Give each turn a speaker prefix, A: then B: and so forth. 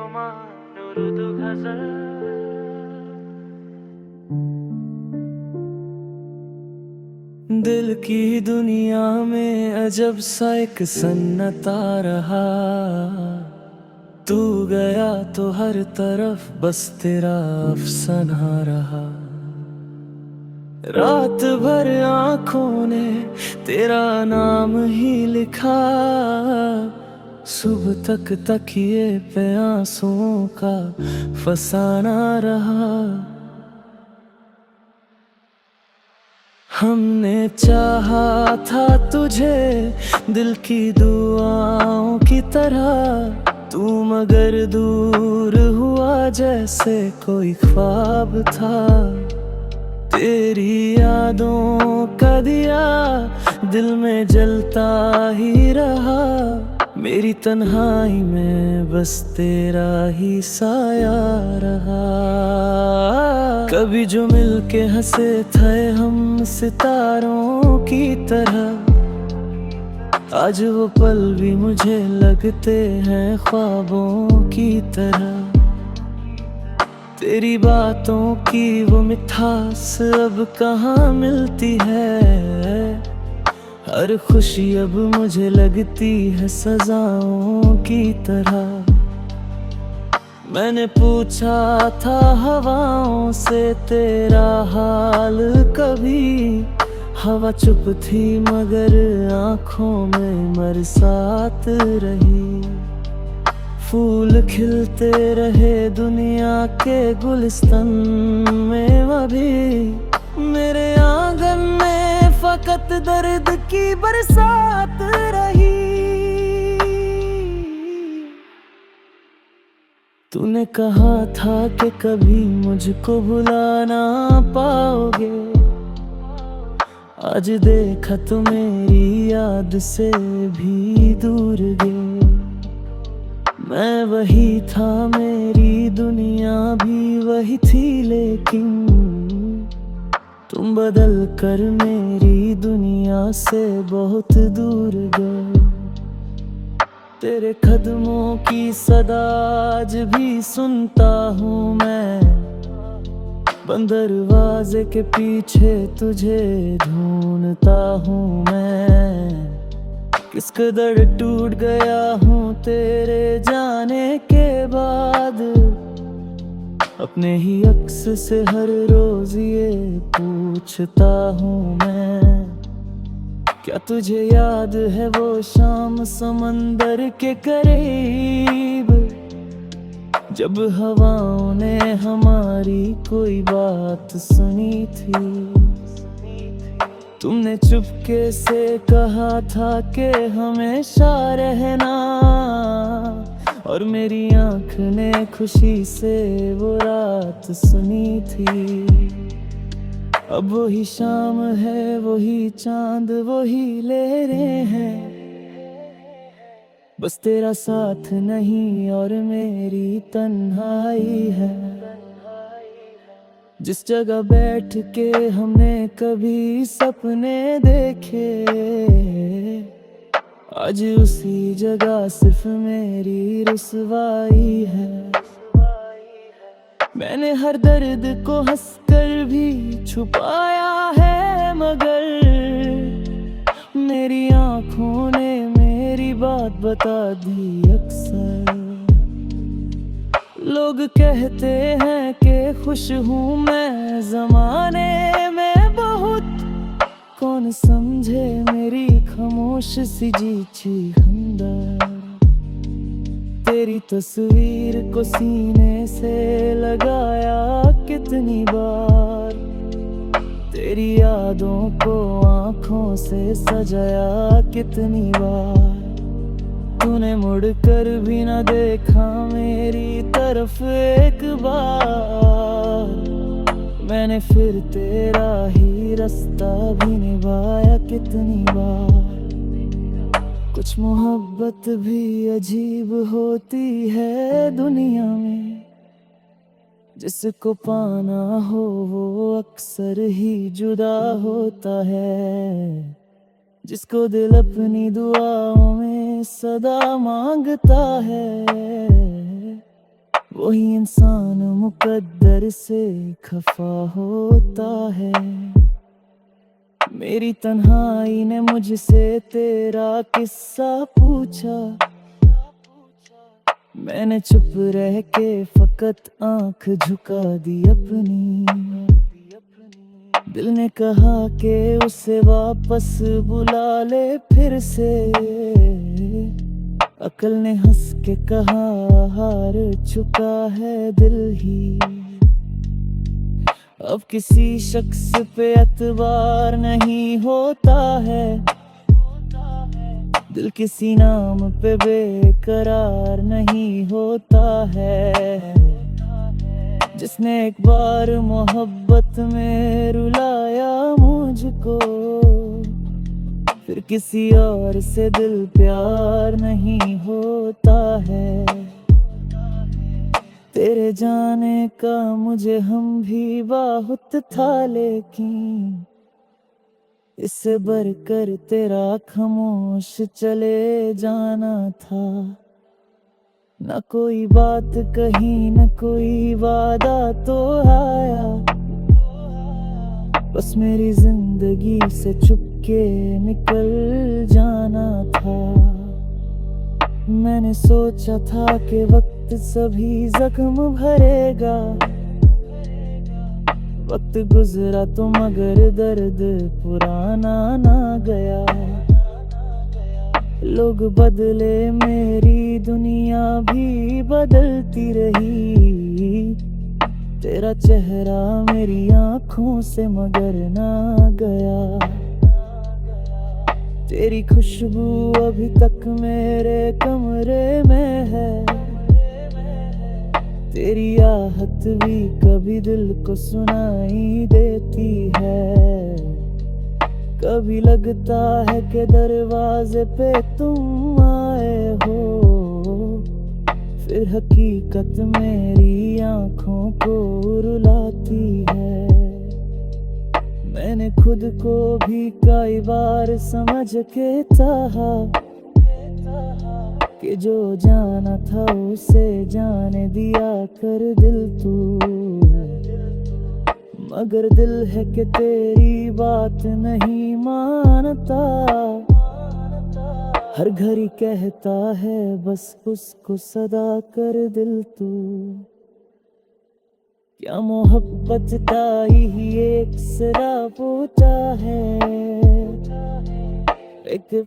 A: Roman Urdu गजल। दिल की दुनिया में अजब सा एक सन्नाटा रहा। तू गया तो हर तरफ बस तेरा अफसाना रहा। रात भर आंखों ने तेरा नाम ही लिखा। सुबह तक तकिए पे आंसुओं का फसाना रहा। हमने चाहा था तुझे दिल की दुआओं की तरह, तू मगर दूर हुआ जैसे कोई ख्वाब था। तेरी यादों का दिया दिल में जलता ही रहा। मेरी तन्हाई में बस तेरा ही साया रहा। कभी जो मिलके हंसे थे हम सितारों की तरह, आज वो पल भी मुझे लगते हैं ख्वाबों की तरह। तेरी बातों की वो मिठास अब कहाँ मिलती है। हर खुशी अब मुझे लगती है सजाओं की तरह। मैंने पूछा था हवाओं से तेरा हाल कभी, हवा चुप थी मगर आंखों में बरसात रही। फूल खिलते रहे दुनिया के गुलिस्तान में, अभी मेरे आंगन में फकत दर्द की बरसात रही। तूने कहा था कि कभी मुझको भुला ना पाओगे, आज देखा तो मेरी याद से भी दूर गए। मैं वही था मेरी दुनिया भी वही थी, लेकिन तुम बदल कर मेरी दुनिया से बहुत दूर गए। तेरे कदमों की सदा आज भी सुनता हूँ मैं, बंद दरवाजे के पीछे तुझे ढूंढता हूँ मैं। किस कदर टूट गया हूँ तेरे जाने के बाद, अपने ही अक्स से हर रोज ये पूछता हूँ मैं। क्या तुझे याद है वो शाम समंदर के करीब, जब हवाओं ने हमारी कोई बात सुनी थी। तुमने चुपके से कहा था कि हमेशा रहना, और मेरी आंख ने खुशी से वो रात सुनी थी। अब वही शाम है वही चांद वही लहरें हैं, बस तेरा साथ नहीं और मेरी तन्हाई है। जिस जगह बैठ के हमने कभी सपने देखे, आज उसी जगह सिर्फ मेरी रुसवाई है। मैंने हर दर्द को हंसकर भी छुपाया है, मगर मेरी आंखों ने मेरी बात बता दी अक्सर। लोग कहते हैं कि खुश हूँ मैं ज़माने में बहुत, कौन समझे मेरी खामोश सी जीची खंडर। तेरी तस्वीर को सीने से लगाया कितनी बार, तेरी यादों को आँखों से सजाया कितनी बार। तूने मुड़कर भी न देखा मेरी तरफ एक बार, मैंने फिर तेरा ही रास्ता भी निभाया कितनी बार। कुछ मोहब्बत भी अजीब होती है दुनिया में, जिसको पाना हो वो अक्सर ही जुदा होता है। जिसको दिल अपनी दुआओं में सदा मांगता है, वही इंसान मुकद्दर से खफा होता है। मेरी तन्हाई ने मुझसे तेरा किस्सा पूछा, मैंने चुप रह के फकत आंख झुका दी अपनी। दिल ने कहा कि उसे वापस बुला ले फिर से, अकल ने हंस के कहा हार चुका है दिल ही। अब किसी शख्स पे एतबार नहीं होता है, दिल किसी नाम पे बेकरार नहीं होता है। जिसने एक बार मोहब्बत में रुलाया मुझको, फिर किसी और से दिल प्यार नहीं होता है। तेरे जाने का मुझे हम भी बहुत था, लेकिन इससे बढ़कर तेरा खामोश चले जाना था। न कोई बात कही न कोई वादा तो आया, बस मेरी जिंदगी से चुपके निकल जाना था। मैंने सोचा था कि वक्त सभी जख्म भरेगा, वक्त गुजरा तो मगर दर्द पुराना ना गया। लोग बदले मेरी दुनिया भी बदलती रही, तेरा चेहरा मेरी आंखों से मगर ना गया। तेरी खुशबू अभी तक मेरे कमरे में है, तेरी आहट भी कभी दिल को सुनाई देती है। कभी लगता है कि दरवाजे पे तुम आए हो, फिर हकीकत मेरी आंखों को रुलाती है। मैंने खुद को भी कई बार समझ के चाहा कि जो जाना था उसे जाने दिया कर दिल तू। मगर दिल है कि तेरी बात नहीं मानता, हर घड़ी कहता है बस उसको सदा कर दिल तू। क्या मोहब्बत का ही एक सिरा पूछा है, एक